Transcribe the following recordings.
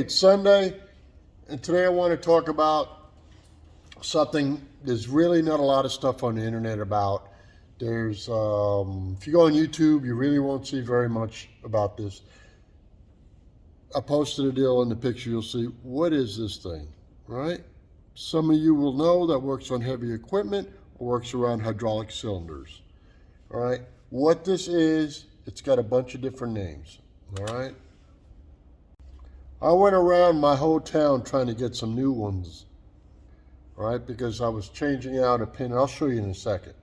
it's Sunday, and today I want to talk about something there's really not a lot of stuff on the internet about. There's, if you go on YouTube, you really won't see very much about this. I posted a deal in the picture, you'll see, what is this thing, right? Some of you will know that works on heavy equipment or works around hydraulic cylinders, all right? What this is, it's got a bunch of different names, all right? I went around my whole town trying to get some new ones, all right, because I was changing out a pin. I'll show you in a second.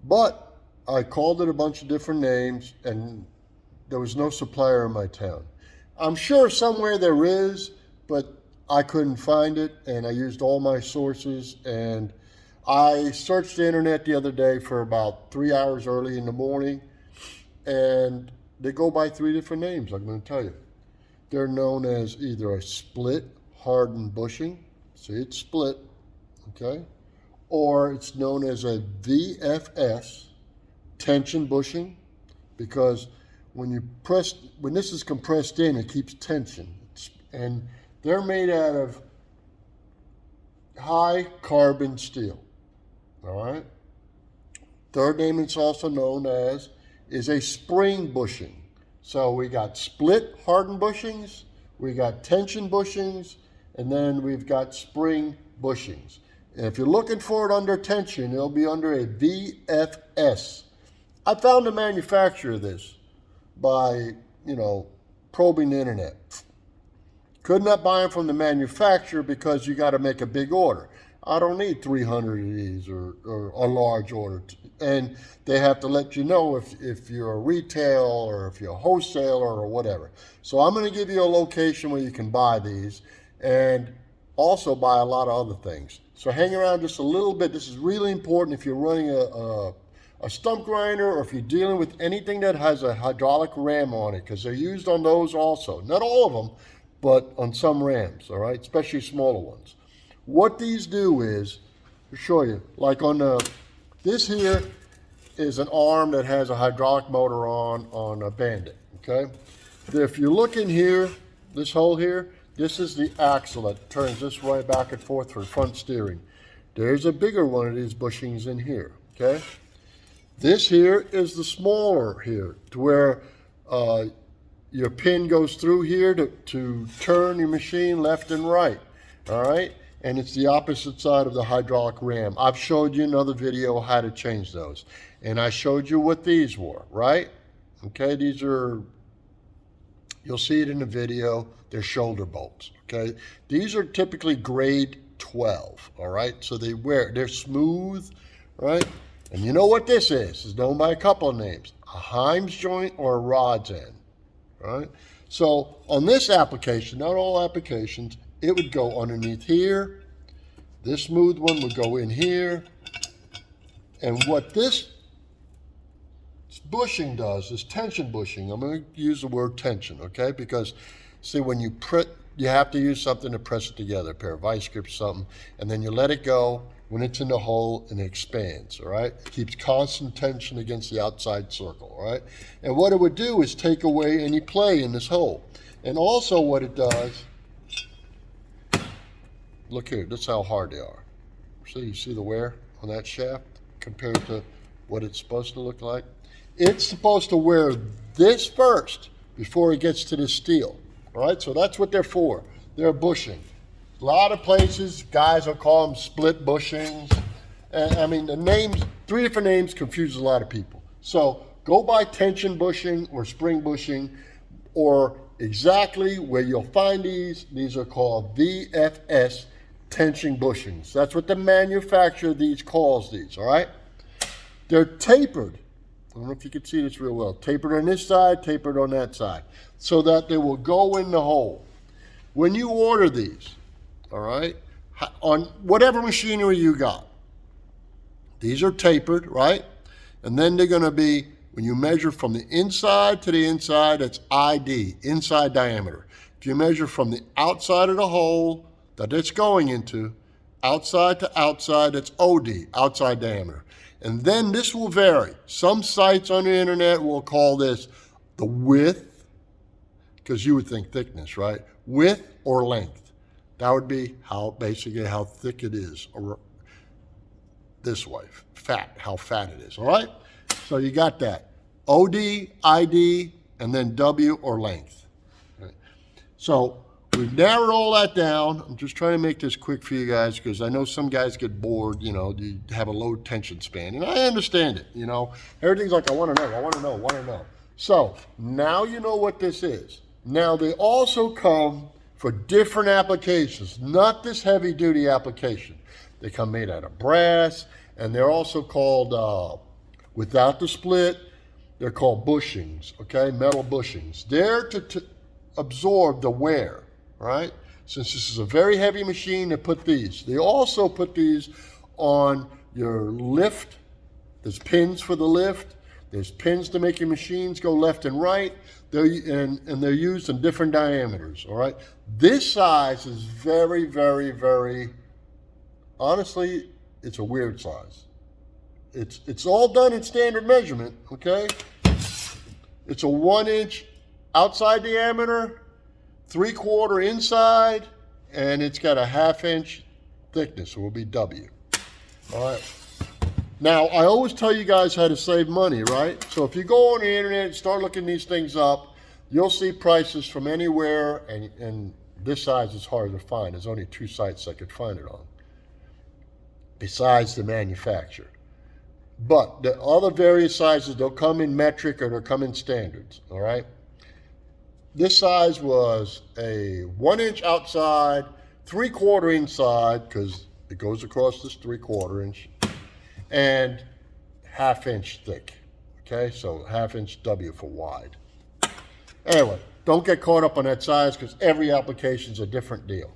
But I called it a bunch of different names, and there was no supplier in my town. I'm sure somewhere there is, but I couldn't find it, and I used all my sources, and I searched the internet the other day for about 3 hours early in the morning, and they go by 3 different names, I'm going to tell you. They're known as either a split Harden bushing, see it's split, okay, or it's known as a VFS tension bushing, because when this is compressed in, it keeps tension, and they're made out of high carbon steel, all right. Third name it's also known as is a spring bushing. So we got split Harden bushings, we got tension bushings, and then we've got spring bushings. And if you're looking for it under tension, it'll be under a VFS. I found the manufacturer of this by, probing the internet. Could not buy them from the manufacturer because you got to make a big order. I don't need 300 of these or a large order. And they have to let you know if you're a retail or if you're a wholesaler or whatever. So I'm going to give you a location where you can buy these and also buy a lot of other things. So hang around just a little bit. This is really important if you're running a stump grinder or if you're dealing with anything that has a hydraulic ram on it, because they're used on those also. Not all of them, but on some rams, all right, especially smaller ones. What these do is, I'll show you, like on this here is an arm that has a hydraulic motor on a Bandit, okay? If you look in here, this hole here, this is the axle that turns this way back and forth for front steering. There's a bigger one of these bushings in here, okay? This here is the smaller here, to where your pin goes through here to turn your machine left and right, all right? And it's the opposite side of the hydraulic ram. I've showed you another video how to change those. And I showed you what these were, right? Okay, these are, you'll see it in the video, they're shoulder bolts, okay? These are typically grade 12, all right? So they're smooth, right? And you know what this is? It's known by a couple of names, a Heim's joint or a rod's end, right? So on this application, not all applications, it would go underneath here. This smooth one would go in here. And what this bushing does, this tension bushing, I'm going to use the word tension, okay? Because, see, when you have to use something to press it together, a pair of vice grips, something, and then you let it go when it's in the hole and it expands, all right? It keeps constant tension against the outside circle, all right? And what it would do is take away any play in this hole. And also what it does, look here, this is how hard they are. So you see the wear on that shaft compared to what it's supposed to look like? It's supposed to wear this first before it gets to the steel, all right? So that's what they're for. They're bushing. A lot of places, guys will call them split bushings. And, I mean, the names, 3 different names confuses a lot of people. So go by tension bushing or spring bushing, or exactly where you'll find these. These are called VFS tension bushings. That's what the manufacturer of these calls these, all right? They're tapered. I don't know if you can see this real well. Tapered on this side, tapered on that side, so that they will go in the hole. When you order these, all right, on whatever machinery you got, these are tapered, right? And then they're going to be, when you measure from the inside to the inside, that's ID, inside diameter. If you measure from the outside of the hole that it's going into, outside to outside, that's OD, outside diameter. And then this will vary. Some sites on the internet will call this the width, because you would think thickness, right? width or length. That would be basically how thick it is, or this way, how fat it is, all right? So you got that. OD, ID, and then W or length. Right. So we've narrowed all that down. I'm just trying to make this quick for you guys because I know some guys get bored, you have a low attention span, and I understand it, Everything's like, I want to know, I want to know, I want to know. So now you know what this is. Now they also come for different applications, not this heavy duty application. They come made out of brass, and they're also called, without the split, they're called bushings, okay? Metal bushings. They're to absorb the wear, right? Since this is a very heavy machine, they put these. They also put these on your lift. There's pins for the lift. There's pins to make your machines go left and right. They're used in different diameters, all right? This size is very, very, very, honestly, it's a weird size. It's all done in standard measurement, okay? It's a 1-inch outside diameter, 3/4 inside, and it's got a 1/2-inch thickness, so it will be W. All right. Now, I always tell you guys how to save money, right? So if you go on the internet and start looking these things up, you'll see prices from anywhere, and this size is hard to find. There's only 2 sites I could find it on, besides the manufacturer. But the other various sizes, they'll come in metric or they'll come in standards, all right? This size was a 1-inch outside, 3/4 inside, because it goes across this 3/4 inch, and 1/2-inch thick, okay? So 1/2-inch W for wide. Anyway, don't get caught up on that size because every application's a different deal.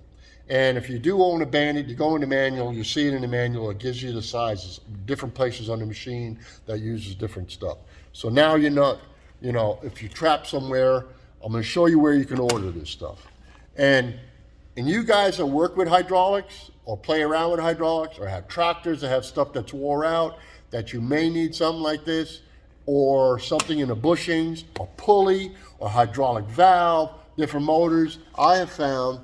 And if you do own a bandit, you go in the manual, you see it in the manual, it gives you the sizes, different places on the machine that uses different stuff. So now you're not, if you trap somewhere, I'm going to show you where you can order this stuff. And you guys that work with hydraulics or play around with hydraulics or have tractors that have stuff that's wore out, that you may need something like this, or something in the bushings, a pulley, or hydraulic valve, different motors, I have found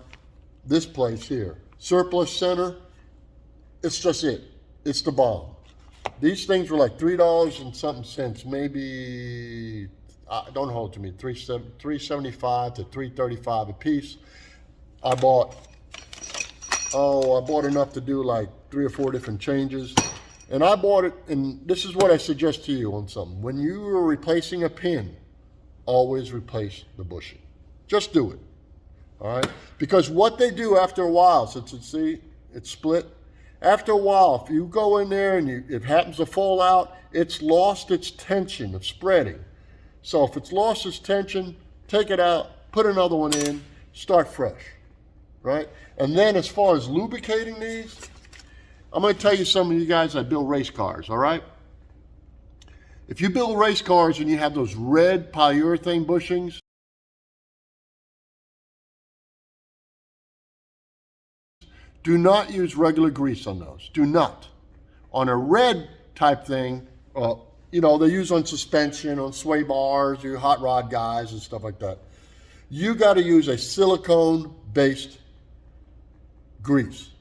this place here, Surplus Center. It's just it. It's the bomb. These things were like $3 and something cents, maybe, don't hold to me, $3.75 to $3.35 a piece. I bought enough to do like 3 or 4 different changes. And I bought it, and this is what I suggest to you on something. When you are replacing a pin, always replace the bushing. Just do it. All right, because what they do after a while, since it's split, after a while, if you go in there and it happens to fall out, it's lost its tension of spreading. So if it's lost its tension, take it out, put another one in, start fresh, right? And then as far as lubricating these, I'm going to tell you some of you guys that build race cars, all right? If you build race cars and you have those red polyurethane bushings, do not use regular grease on those. Do not. On a red type thing, they use on suspension, on sway bars, your hot rod guys and stuff like that. You got to use a silicone-based grease,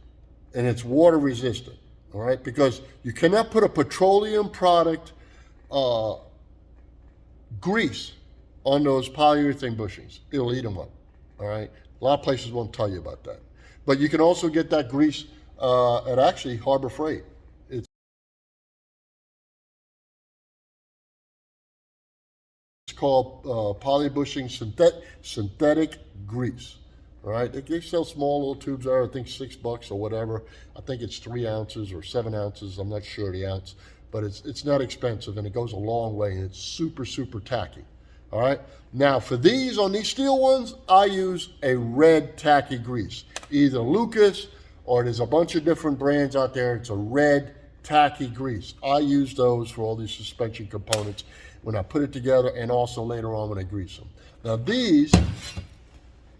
and it's water resistant, all right? Because you cannot put a petroleum product grease on those polyurethane bushings. It'll eat them up, all right? A lot of places won't tell you about that. But you can also get that grease at actually Harbor Freight. It's called poly bushing synthetic grease. All right, they sell small little tubes there. I think $6 or whatever. I think it's 3 ounces or 7 ounces. I'm not sure the ounce, but it's not expensive and it goes a long way and it's super, super tacky. All right. Now for these, on these steel ones, I use a red tacky grease, either Lucas or there's a bunch of different brands out there. It's a red tacky grease. I use those for all these suspension components when I put it together and also later on when I grease them. Now these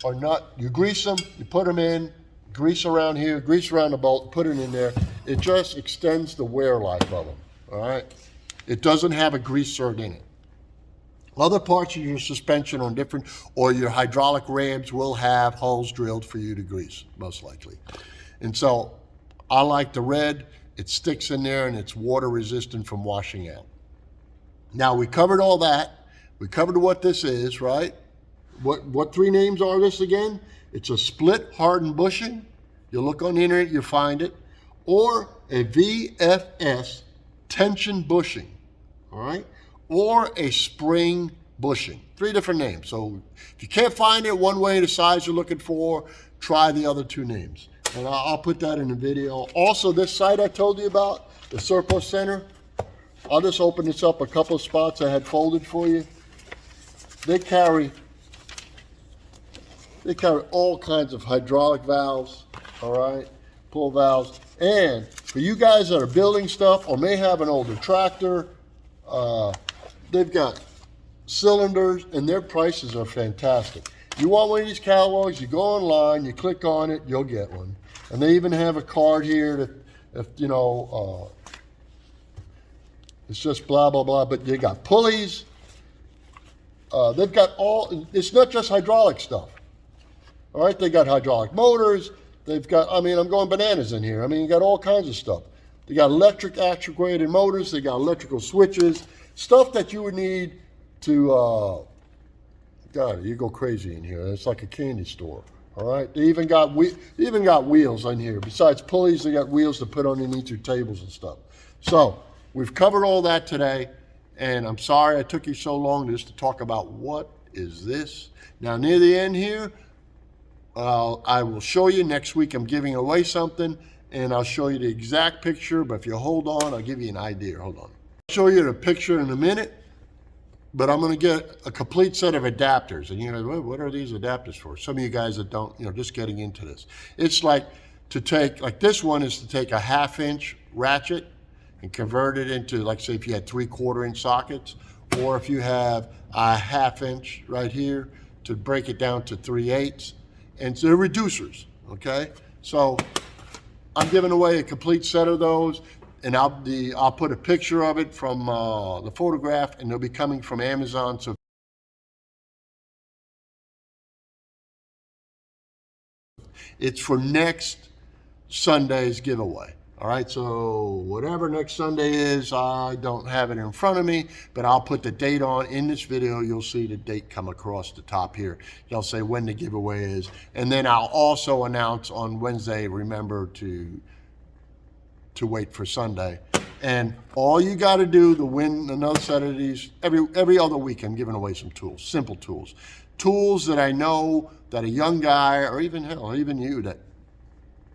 are not, you grease them, you put them in, grease around here, grease around the bolt, put it in there. It just extends the wear life of them. All right. It doesn't have a grease zerk in it. Other parts of your suspension are different, or your hydraulic rams will have holes drilled for you to grease, most likely. And so I like the red. It sticks in there and it's water resistant from washing out. Now we covered all that. We covered what this is, right? What three names are this again? It's a split hardened bushing. You look on the internet, you find it. Or a VFS tension bushing, all right? Or a spring bushing. Three different names. So if you can't find it one way, the size you're looking for, try the other two names. And I'll put that in the video. Also, this site I told you about, the Surplus Center, I'll just open this up a couple of spots I had folded for you. They carry all kinds of hydraulic valves, all right, pull valves. And for you guys that are building stuff or may have an older tractor, they've got cylinders and their prices are fantastic. You want one of these catalogs, you go online, you click on it, you'll get one. And they even have a card here that if, you know, it's just blah, blah, blah, but you got pulleys. They've got all, it's not just hydraulic stuff. All right, they got hydraulic motors. They've got, I mean, I'm going bananas in here. I mean, you got all kinds of stuff. They got electric actuated motors. They got electrical switches, stuff that you would need to, God, you go crazy in here. It's like a candy store. All right, they even got wheels on here. Besides pulleys, they got wheels to put underneath your tables and stuff. So we've covered all that today, and I'm sorry I took you so long just to talk about what is this. Now near the end here, I will show you next week. I'm giving away something, and I'll show you the exact picture. But if you hold on, I'll give you an idea. Hold on. I'll show you the picture in a minute. But I'm going to get a complete set of adapters. And you know, what are these adapters for? Some of you guys that don't, you know, just getting into this. It's like to take, like this one is to take a 1/2 inch ratchet and convert it into, like say if you had 3/4 inch sockets, or if you have a 1/2 inch right here to break it down to 3/8. And so they're reducers, okay? So I'm giving away a complete set of those. And I'll put a picture of it from the photograph, and they'll be coming from Amazon. So it's for next Sunday's giveaway. All right, so whatever next Sunday is, I don't have it in front of me, but I'll put the date on. In this video, you'll see the date come across the top here. They'll say when the giveaway is. And then I'll also announce on Wednesday, remember to wait for Sunday. And all you got to do to win another set of these, every other week I'm giving away some tools, simple tools. Tools that I know that a young guy, or even hell, even you, that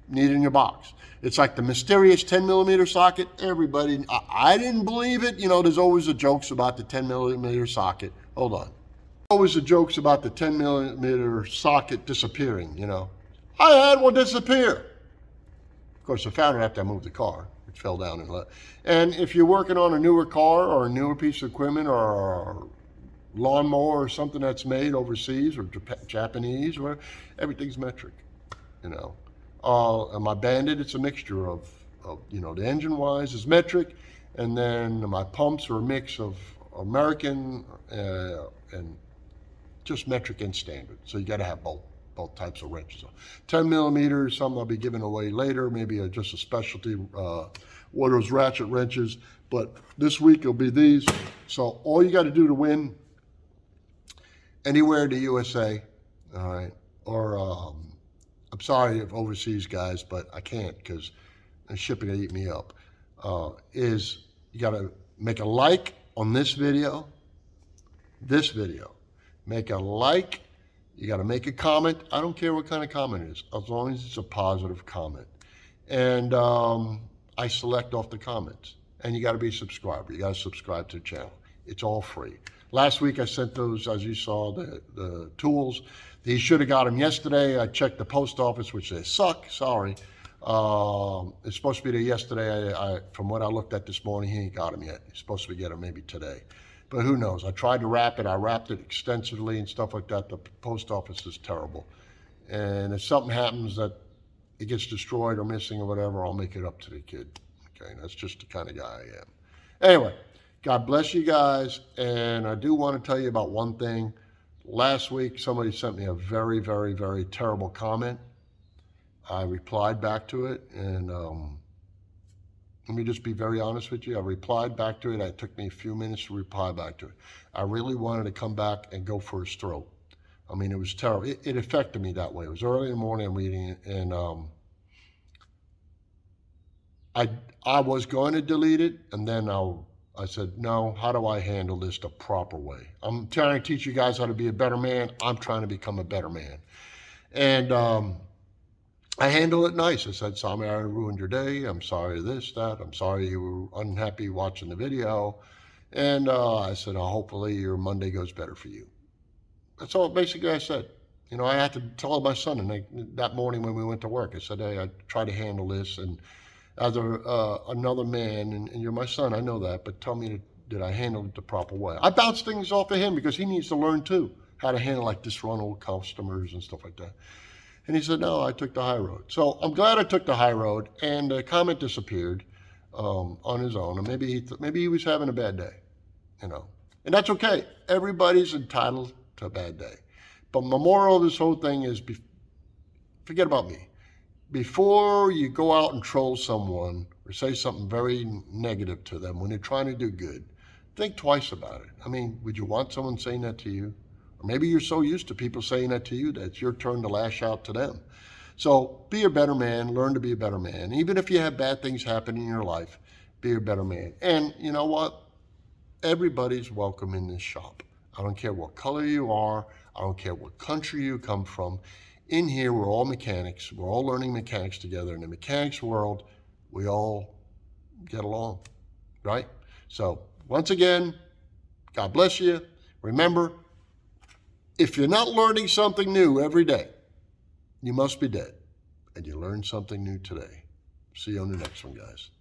need in your box. It's like the mysterious 10mm socket. Everybody, I didn't believe it. You know, there's always the jokes about the 10mm socket. Hold on. Always the jokes about the 10mm socket disappearing, you know. I had one disappear. Of course, I found it after I moved the car, which fell down and left. And if you're working on a newer car or a newer piece of equipment or a lawnmower or something that's made overseas or Japanese, or everything's metric, you know. And my Bandit, it's a mixture of, you know, the engine-wise is metric, and then my pumps are a mix of American and just metric and standard. So you got to have both types of wrenches. 10mm, some I'll be giving away later, maybe just a specialty, one of those ratchet wrenches. But this week it'll be these. So all you got to do to win, anywhere in the USA, all right, or I'm sorry if overseas guys, but I can't because shipping will eat me up, is you got to make a like on this video, make a like. You got to make a comment. I don't care what kind of comment it is, as long as it's a positive comment. And I select off the comments. And you got to be a subscriber. You got to subscribe to the channel. It's all free. Last week I sent those, as you saw, the tools. He should have got them yesterday. I checked the post office, which they suck. Sorry. It's supposed to be there yesterday. From what I looked at this morning, he ain't got them yet. He's supposed to be getting them maybe today. But who knows? I tried to wrap it. I wrapped it extensively and stuff like that. The post office is terrible. And if something happens that it gets destroyed or missing or whatever, I'll make it up to the kid. Okay, that's just the kind of guy I am. Anyway, God bless you guys. And I do want to tell you about one thing. Last week, somebody sent me a very, very, very terrible comment. I replied back to it, and let me just be very honest with you. I replied back to it. It took me a few minutes to reply back to it. I really wanted to come back and go for his throat. I mean, it was terrible. It affected me that way. It was early in the morning. I'm reading it, and I was going to delete it, and then I said, no, how do I handle this the proper way? I'm trying to teach you guys how to be a better man. I'm trying to become a better man. And I handled it nice. I said, sorry I ruined your day. I'm sorry this, that. I'm sorry you were unhappy watching the video. And I said, hopefully your Monday goes better for you. That's all basically I said. You know, I had to tell my son and that morning when we went to work. I said, hey, I try to handle this. And as another man, and you're my son, I know that, but tell me, did I handle it the proper way? I bounce things off of him because he needs to learn too how to handle like disgruntled customers and stuff like that. And he said, no, I took the high road. So I'm glad I took the high road, and the comment disappeared on his own. And maybe he was having a bad day, you know. And that's okay. Everybody's entitled to a bad day. But the moral of this whole thing is forget about me. Before you go out and troll someone or say something very negative to them when they're trying to do good, think twice about it. I mean, would you want someone saying that to you? Or maybe you're so used to people saying that to you that it's your turn to lash out to them. So be a better man, learn to be a better man. Even if you have bad things happen in your life, be a better man. And you know what? Everybody's welcome in this shop. I don't care what color you are. I don't care what country you come from. In here, we're all mechanics. We're all learning mechanics together. In the mechanics world, we all get along, right? So once again, God bless you. Remember, if you're not learning something new every day, you must be dead. And you learned something new today. See you on the next one, guys.